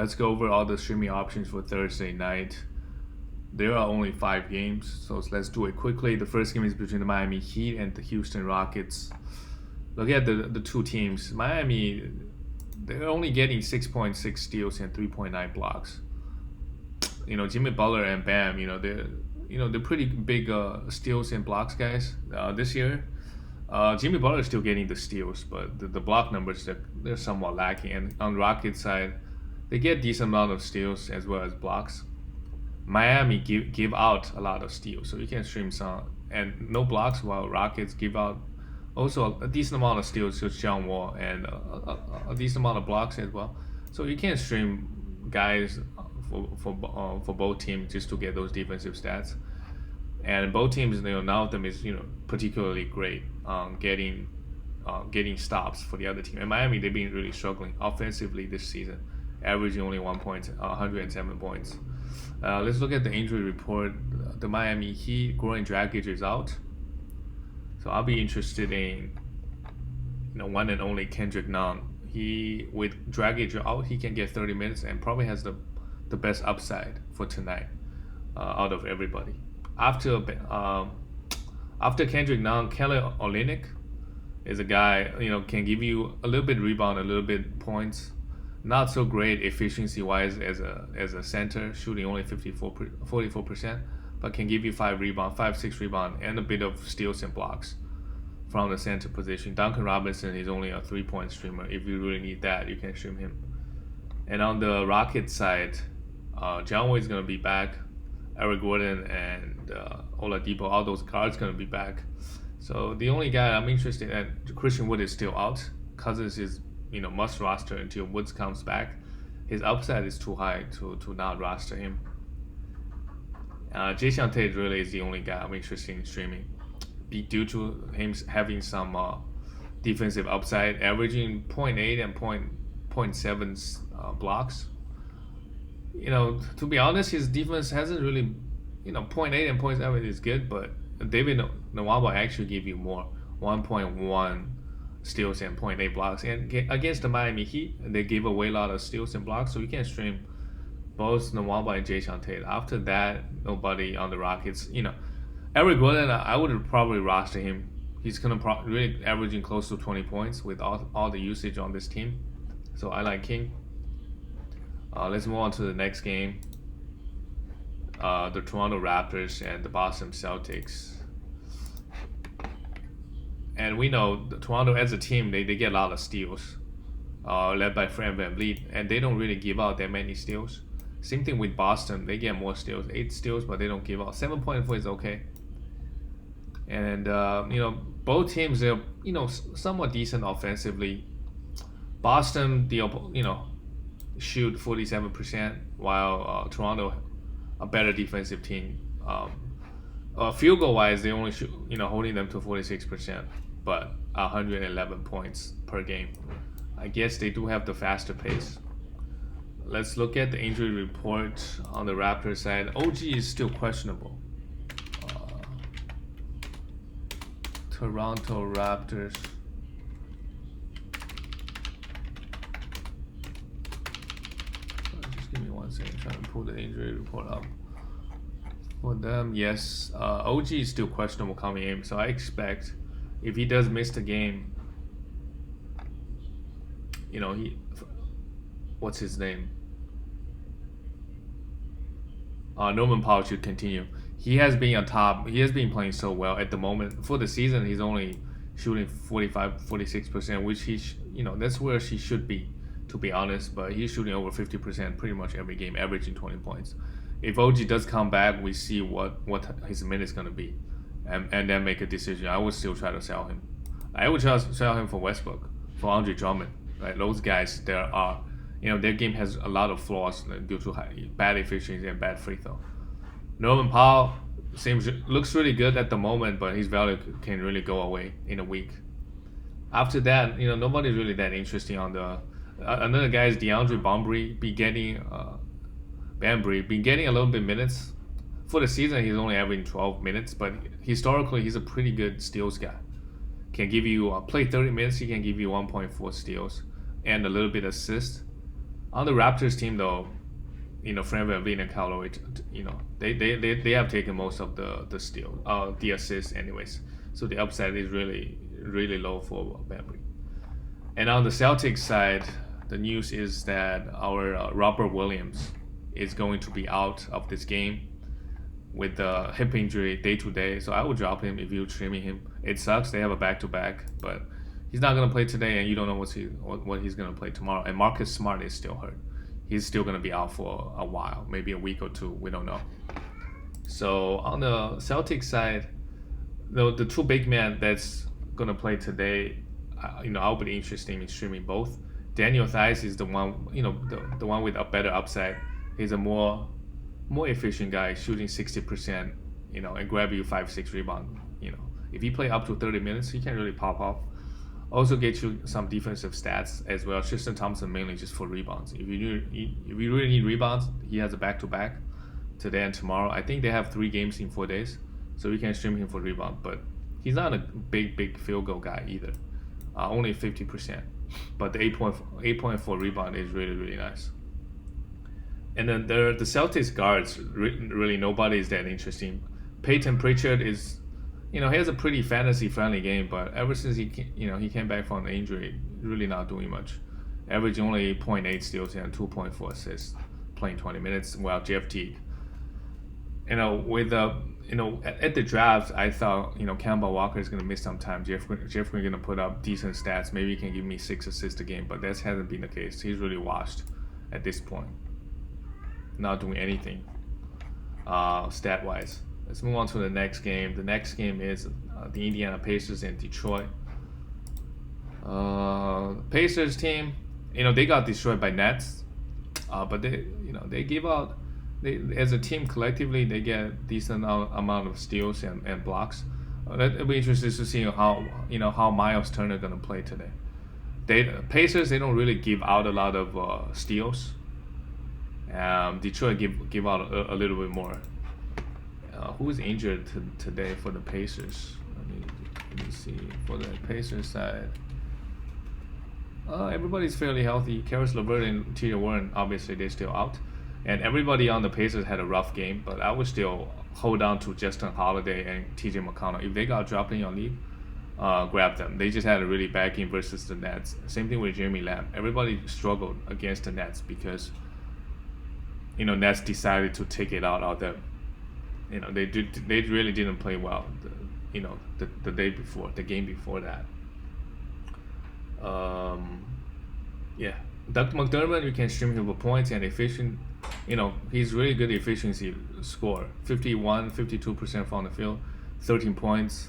Let's go over all the streaming options for Thursday night. There are only 5 games, so let's do it quickly. The first game is between the Miami Heat and the Houston Rockets. Look at the two teams. Miami, they're only getting 6.6 steals and 3.9 blocks. Jimmy Butler and Bam, they're pretty big steals and blocks guys this year. Jimmy Butler is still getting the steals, but the block numbers they're somewhat lacking. And on the Rockets side, they get decent amount of steals as well as blocks. Miami give out a lot of steals, so you can stream some and no blocks, while Rockets give out also a decent amount of steals to John Wall and a decent amount of blocks as well. So you can stream guys for both teams just to get those defensive stats. And both teams, none of them is particularly great getting stops for the other team. And Miami, they've been really struggling offensively this season, averaging only 107 points. Let's look at the injury report. The Miami Heat, Goran Dragic is out, so I'll be interested in one and only Kendrick Nunn. He with Dragic out, he can get 30 minutes and probably has the best upside for tonight out of everybody. After Kendrick Nunn, Kelly Olynyk is a guy can give you a little bit rebound, a little bit points. Not so great efficiency wise as a center, shooting only 44%, but can give you 5-6 rebound, and a bit of steals and blocks from the center position. Duncan Robinson is only a 3-point streamer. If you really need that, you can stream him. And on the Rockets side, John Wall is gonna be back. Eric Gordon and Oladipo, all those guards gonna be back. So the only guy I'm interested in, Christian Wood is still out. Cousins is must roster until Woods comes back. His upside is too high to not roster him. Jason Tate really is the only guy I'm interested in streaming, due to him having some defensive upside, averaging 0.8 and 0.7 blocks. To be honest, his defense hasn't really, 0.8 and 0.7 is good, but David Nwaba actually give you more, 1.1 steals and 0.8 blocks. And against the Miami Heat, they gave away a lot of steals and blocks, so you can stream both Nwaba and Jason Tate. After that, nobody on the Rockets. Eric Gordon, I would probably roster him. He's gonna really averaging close to 20 points with all the usage on this team, so I like him. Let's move on to the next game. The Toronto Raptors and the Boston Celtics. And we know Toronto as a team, they get a lot of steals, led by Fred VanVleet, and they don't really give out that many steals. Same thing with Boston, they get more steals, 8 steals, but they don't give out. 7.4 is okay. And both teams, they're somewhat decent offensively. Boston, shoot 47%, while Toronto, a better defensive team. Field goal wise, they only shoot, holding them to 46%, but 111 points per game. I guess they do have the faster pace. Let's look at the injury report on the Raptors side. OG is still questionable. Toronto Raptors. Just give me 1 second, trying to pull the injury report up. For them, yes, OG is still questionable coming in, so I expect if he does miss the game, what's his name? Norman Powell should continue. He has been on top. He has been playing so well at the moment. For the season, he's only shooting 46%, which that's where he should be, to be honest. But he's shooting over 50% pretty much every game, averaging 20 points. If OG does come back, we see what his minutes going to be, and then make a decision. I would still try to sell him. I would try to sell him for Westbrook, for Andre Drummond. Right, those guys, their game has a lot of flaws due to bad efficiency and bad free throw. Norman Powell looks really good at the moment, but his value can really go away in a week. After that, nobody's really that interesting on the. Another guy is DeAndre Bambry, been getting a little bit minutes. For the season, he's only averaging 12 minutes, but historically, he's a pretty good steals guy. Can give you play 30 minutes, he can give you 1.4 steals and a little bit assist. On the Raptors team though, Fred VanVleet and Kyle Lowry, they have taken most of the steal, the assists anyways. So the upside is really low for VanVleet. And on the Celtics side, the news is that our Robert Williams is going to be out of this game with the hip injury day to day. So I would drop him if you're streaming him. It sucks. They have a back-to-back, but he's not going to play today, and you don't know what he's going to play tomorrow. And Marcus Smart is still hurt. He's still going to be out for a while, maybe a week or two. We don't know. So on the Celtics side, the two big men that's going to play today, I'll be interested in streaming both. Daniel Theis is the one, the one with a better upside. He's a more efficient guy, shooting 60%, and grab you 5-6 rebound. If he play up to 30 minutes, he can really pop off. Also get you some defensive stats as well. Tristan Thompson mainly just for rebounds. If you really need rebounds, he has a back-to-back today and tomorrow. I think they have 3 games in 4 days, so we can stream him for rebound. But he's not a big field goal guy either. Only 50%. But the 8.4 rebound is really nice. And then the Celtics guards, really nobody is that interesting. Peyton Pritchard is, he has a pretty fantasy-friendly game, but ever since he came back from the injury, really not doing much. Averaging only 0.8 steals and 2.4 assists, playing 20 minutes, while Jeff Teague. With at the draft, I thought Kemba Walker is going to miss some time. Jeff Green going to put up decent stats. Maybe he can give me 6 assists a game, but that hasn't been the case. He's really washed at this point. Not doing anything stat-wise. Let's move on to the next game. The next game is the Indiana Pacers and Detroit. Pacers team, they got destroyed by Nets, but they give out. As a team collectively, they get a decent amount of steals and blocks. It'll be interesting to see how Miles Turner gonna play today. Pacers they don't really give out a lot of steals. Detroit give out a little bit more. Who is injured today for the Pacers? Let me see. For the Pacers side, everybody's fairly healthy. Karis LeVert and T.J. Warren, obviously, they're still out. And everybody on the Pacers had a rough game, but I would still hold on to Justin Holiday and T.J. McConnell. If they got dropped in your league, grab them. They just had a really bad game versus the Nets. Same thing with Jeremy Lamb. Everybody struggled against the Nets because Nets decided to take it out of them. They really didn't play well. The day before, the game before that. Doug McDermott, you can stream him for points and efficient. He's really good efficiency score. 52% from the field, 13 points.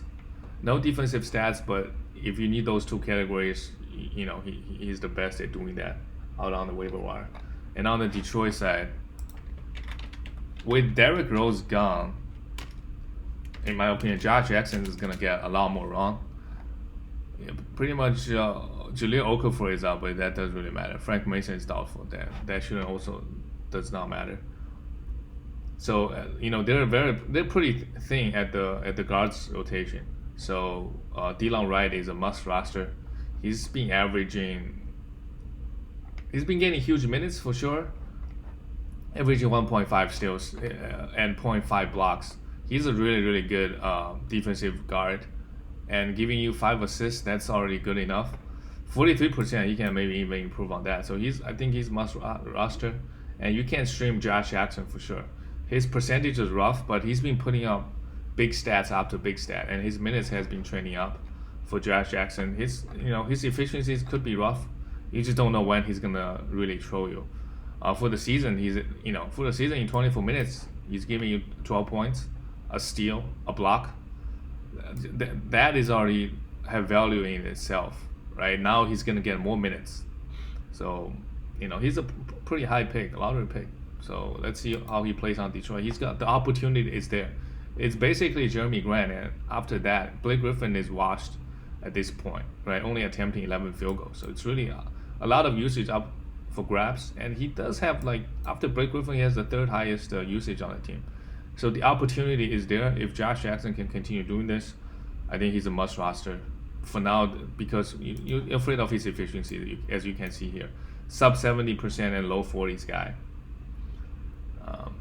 No defensive stats, but if you need those 2 categories, he's the best at doing that out on the waiver wire. And on the Detroit side, with Derrick Rose gone, in my opinion, Josh Jackson is going to get a lot more wrong. Pretty much, Jahlil Okafor is out, but that doesn't really matter. Frank Mason is doubtful. That shouldn't also does not matter. So they're pretty thin at the guards rotation. So Delon Wright is a must roster. He's been getting huge minutes for sure. Averaging 1.5 steals and 0.5 blocks. He's a really good defensive guard, and giving you 5 assists, that's already good enough. 43%, he can maybe even improve on that. So I think he's must roster, and you can stream Josh Jackson for sure. His percentage is rough, but he's been putting up big stats after big stat, and his minutes has been trending up for Josh Jackson. His efficiencies could be rough. You just don't know when he's gonna really throw you. For the season, in 24 minutes, he's giving you 12 points, a steal, a block. That is already have value in itself, right? Now he's gonna get more minutes, so he's a pretty high pick, a lottery pick. So let's see how he plays on Detroit. He's got the opportunity is there. It's basically Jeremy Grant, and after that, Blake Griffin is washed at this point, right? Only attempting 11 field goals, so it's really a lot of usage up for grabs, and he does have after Blake Griffin, he has the 3rd highest usage on the team. So the opportunity is there. If Josh Jackson can continue doing this, I think he's a must roster for now because you're afraid of his efficiency, as you can see here. sub 70% and low 40s guy.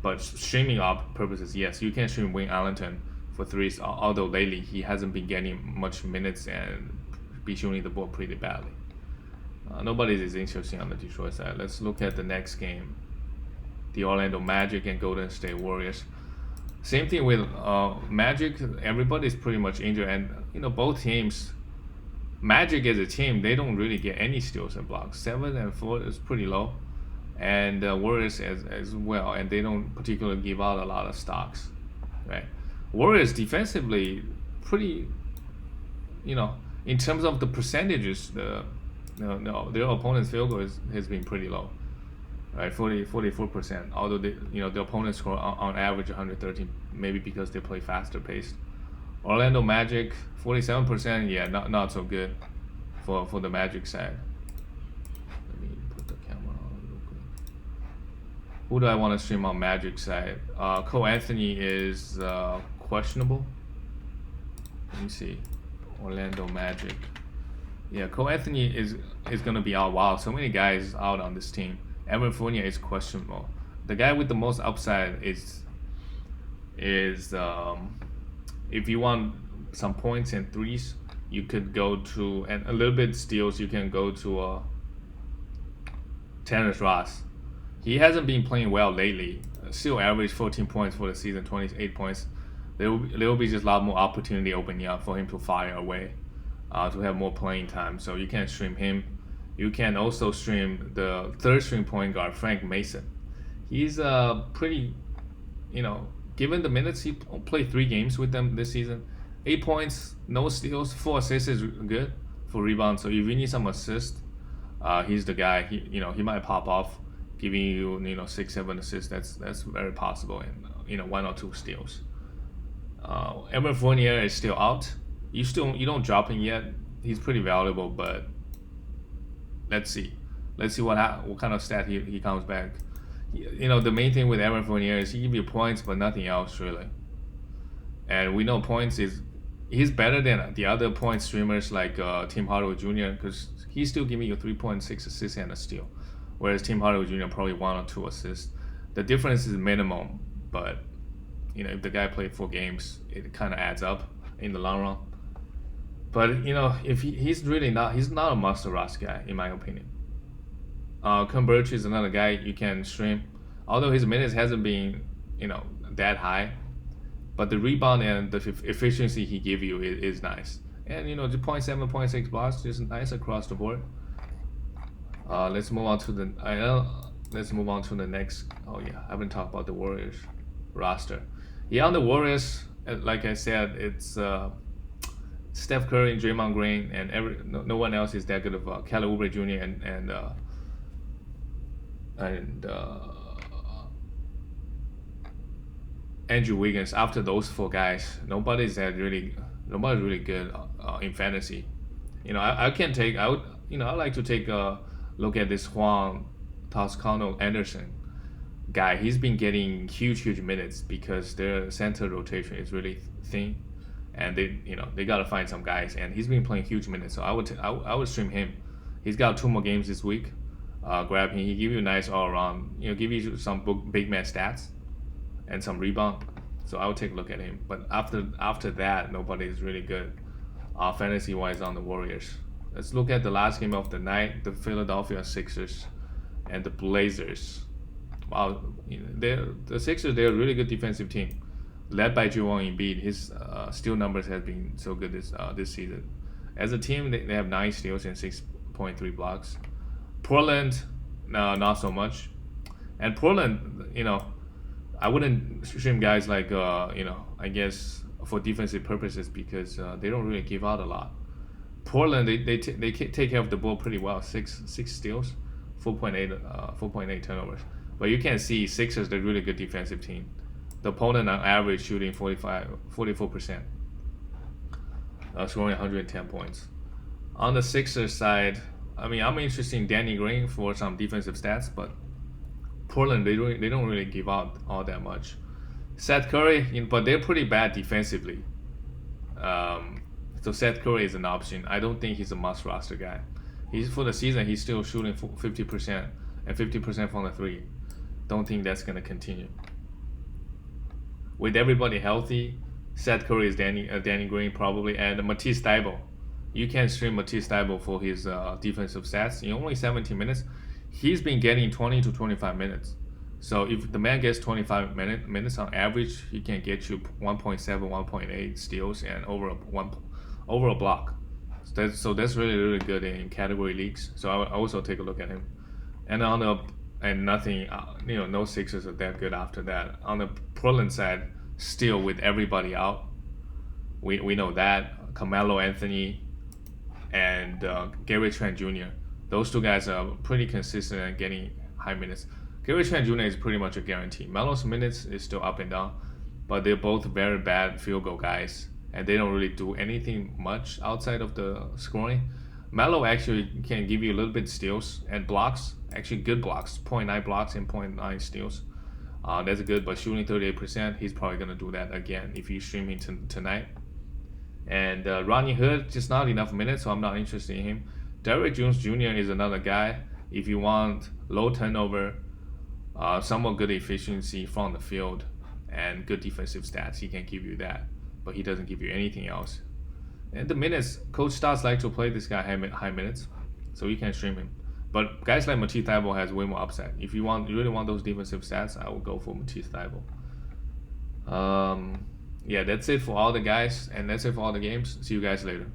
But streaming up purposes, yes, you can stream Wayne Allenton for threes. Although lately he hasn't been getting much minutes and be shooting the ball pretty badly. Nobody is interested on the Detroit side. Let's look at the next game. The Orlando Magic and Golden State Warriors. Same thing with Magic. Everybody's pretty much injured, and both teams. Magic as a team, they don't really get any steals and blocks. 7 and 4 is pretty low, and Warriors as well, and they don't particularly give out a lot of stocks, right? Warriors defensively pretty, in terms of the percentages, their opponent's field goal has been pretty low, right? 44%. Although the opponents score on average 113, maybe because they play faster paced. Orlando Magic 47%. Yeah, not so good for the Magic side. Let me put the camera on real quick. Who do I want to stream on Magic side? Cole Anthony is questionable. Let me see. Orlando Magic. Yeah, Cole Anthony is gonna be out. Wow, so many guys out on this team. Evan Fournier is questionable. The guy with the most upside is if you want some points and threes, you could go to, and a little bit steals, you can go to Terrence Ross. He hasn't been playing well lately. Still averaged 14 points for the season, 28 points. There will be just a lot more opportunity opening up for him to fire away, to have more playing time. So you can stream him. You can also stream the third string point guard, Frank Mason. He's pretty, given the minutes, he played 3 games with them this season. 8 points, no steals, 4 assists is good for rebounds. So if you need some assists, he's the guy. He might pop off, giving you 6-7 assists. That's very possible, and 1 or 2 steals. Evan Fournier is still out. You don't drop him yet. He's pretty valuable, but let's see what kind of stat he comes back. The main thing with Evan Fournier is he gives you points, but nothing else really. And we know he's better than the other point streamers like Tim Hardaway Jr. because he's still giving you 3.6 assists and a steal, whereas Tim Hardaway Jr. probably 1 or 2 assists. The difference is minimum, but if the guy played 4 games, it kind of adds up in the long run. But if he's not a must roster guy in my opinion. Converge is another guy you can stream, although his minutes hasn't been that high, but the rebound and the efficiency he give you is nice, and the 0.7, 0.6 blocks is nice across the board. Let's move on to the next. Oh yeah, I haven't talked about the Warriors roster. Yeah, on the Warriors, like I said, it's Steph Curry and Draymond Green, and no one else is that good of Kelly Oubre Jr. and Andrew Wiggins. After those 4 guys, nobody's really good in fantasy. I like to take a look at this Juan Toscano Anderson guy. He's been getting huge minutes because their center rotation is really thin, and they gotta find some guys, and he's been playing huge minutes. So I would stream him. He's got 2 more games this week. Grab him. He give you a nice all around. Give you some big man stats and some rebound. So I would take a look at him. But after that, nobody is really good, fantasy wise, on the Warriors. Let's look at the last game of the night: the Philadelphia Sixers and the Blazers. Wow, the Sixers, they're a really good defensive team, led by Joel Embiid. His steal numbers have been so good this season. As a team, they have 9 steals and 6.3 blocks. Portland, no, not so much. And Portland, I wouldn't stream guys like I guess for defensive purposes because they don't really give out a lot. Portland, they take care of the ball pretty well. 6 steals, 4.8 turnovers. But you can see Sixers, they're a really good defensive team. The opponent on average shooting 44%, scoring 110 points. On the Sixers side, I'm interested in Danny Green for some defensive stats, but Portland, they don't really give out all that much. Seth Curry, but they're pretty bad defensively. So Seth Curry is an option. I don't think he's a must roster guy. He's for the season. He's still shooting 50% and 50% from the three. Don't think that's gonna continue. With everybody healthy, Seth Curry is Danny Green probably, and Matisse Thybulle. You can stream Matisse Thybulle for his defensive stats in only 17 minutes. He's been getting 20 to 25 minutes. So if the man gets 25 minutes on average, he can get you 1.7, 1.8 steals and over a block. So that's really good in category leagues. So I would also take a look at him. And nothing, no Sixers are that good after that. On the Portland side, still with everybody out, we know that Carmelo Anthony and Gary Trent Jr. Those two guys are pretty consistent at getting high minutes. Gary Trent Jr. is pretty much a guarantee. Melo's minutes is still up and down, but they're both very bad field goal guys, and they don't really do anything much outside of the scoring. Melo actually can give you a little bit steals and blocks, actually good blocks, 0.9 blocks and 0.9 steals. That's good, but shooting 38%, he's probably going to do that again if he's streaming tonight. And Rodney Hood, just not enough minutes, so I'm not interested in him. Derrick Jones Jr. is another guy. If you want low turnover, somewhat good efficiency from the field, and good defensive stats, he can give you that. But he doesn't give you anything else. And the minutes, Coach Stotts like to play this guy high minutes, so you can stream him. But guys like Matisse Thybulle has way more upside. If you really want those defensive stats, I will go for Matisse Thybulle. Yeah, that's it for all the guys, and that's it for all the games. See you guys later.